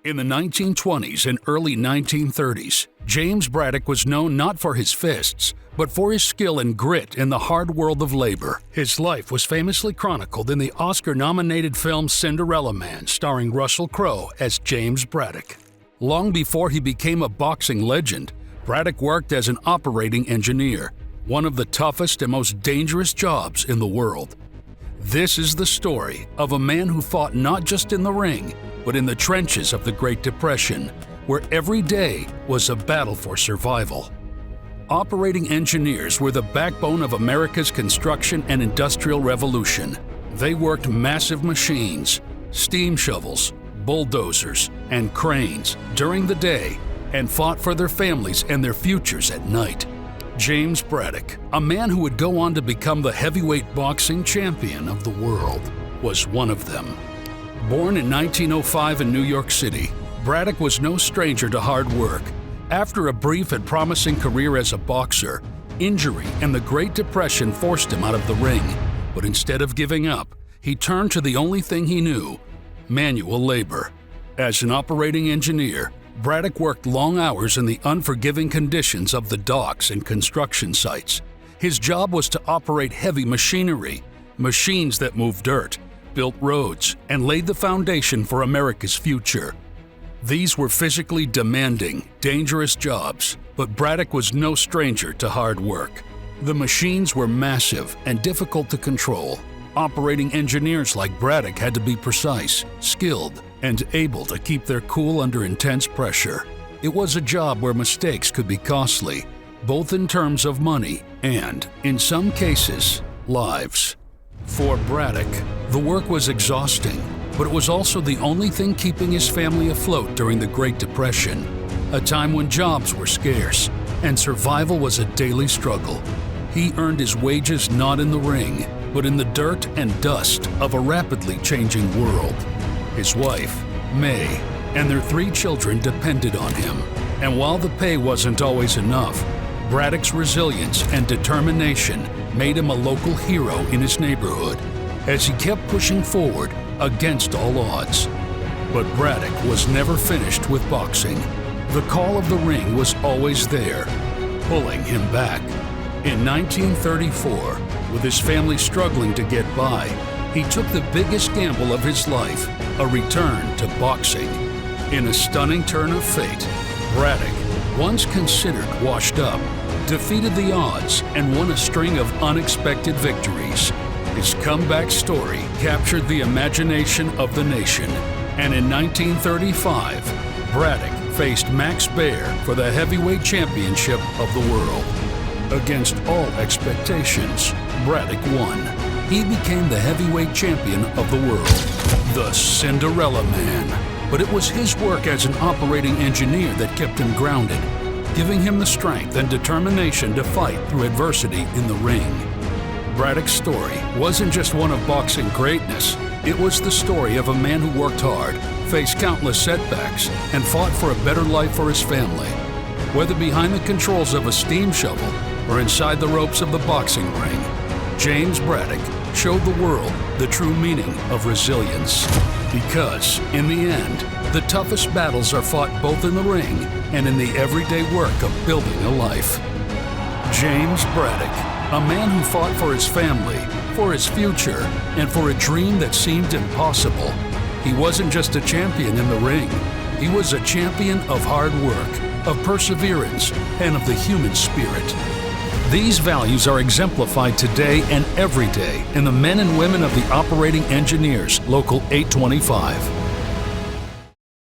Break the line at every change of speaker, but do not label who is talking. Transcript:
In the 1920s and early 1930s, James Braddock was known not for his fists, but for his skill and grit in the hard world of labor. His life was famously chronicled in the Oscar-nominated film Cinderella Man, starring Russell Crowe as James Braddock. Long before he became a boxing legend, Braddock worked as an operating engineer, one of the toughest and most dangerous jobs in the world. This is the story of a man who fought not just in the ring, but in the trenches of the Great Depression, where every day was a battle for survival. Operating engineers were the backbone of America's construction and industrial revolution. They worked massive machines, steam shovels, bulldozers, and cranes during the day and fought for their families and their futures at night. James Braddock, a man who would go on to become the heavyweight boxing champion of the world, was one of them. Born in 1905 in New York City, Braddock was no stranger to hard work. After a brief and promising career as a boxer, injury and the Great Depression forced him out of the ring. But instead of giving up, he turned to the only thing he knew: manual labor. As an operating engineer, Braddock worked long hours in the unforgiving conditions of the docks and construction sites. His job was to operate heavy machinery, machines that moved dirt, built roads, and laid the foundation for America's future. These were physically demanding, dangerous jobs, but Braddock was no stranger to hard work. The machines were massive and difficult to control. Operating engineers like Braddock had to be precise, skilled, and able to keep their cool under intense pressure. It was a job where mistakes could be costly, both in terms of money and, in some cases, lives. For Braddock, the work was exhausting, but it was also the only thing keeping his family afloat during the Great Depression, a time when jobs were scarce and survival was a daily struggle. He earned his wages not in the ring, but in the dirt and dust of a rapidly changing world. His wife, May, and their 3 children depended on him. And while the pay wasn't always enough, Braddock's resilience and determination made him a local hero in his neighborhood as he kept pushing forward against all odds. But Braddock was never finished with boxing. The call of the ring was always there, pulling him back. In 1934, with his family struggling to get by, he took the biggest gamble of his life, a return to boxing. In a stunning turn of fate, Braddock, once considered washed up, defeated the odds and won a string of unexpected victories. His comeback story captured the imagination of the nation, and in 1935, Braddock faced Max Baer for the heavyweight championship of the world. Against all expectations, Braddock won. He became the heavyweight champion of the world, the Cinderella Man. But it was his work as an operating engineer that kept him grounded, giving him the strength and determination to fight through adversity in the ring. Braddock's story wasn't just one of boxing greatness. It was the story of a man who worked hard, faced countless setbacks, and fought for a better life for his family. Whether behind the controls of a steam shovel or inside the ropes of the boxing ring, James Braddock showed the world the true meaning of resilience. Because, in the end, the toughest battles are fought both in the ring and in the everyday work of building a life. James Braddock, a man who fought for his family, for his future, and for a dream that seemed impossible. He wasn't just a champion in the ring. He was a champion of hard work, of perseverance, and of the human spirit. These values are exemplified today and every day in the men and women of the Operating Engineers Local 825.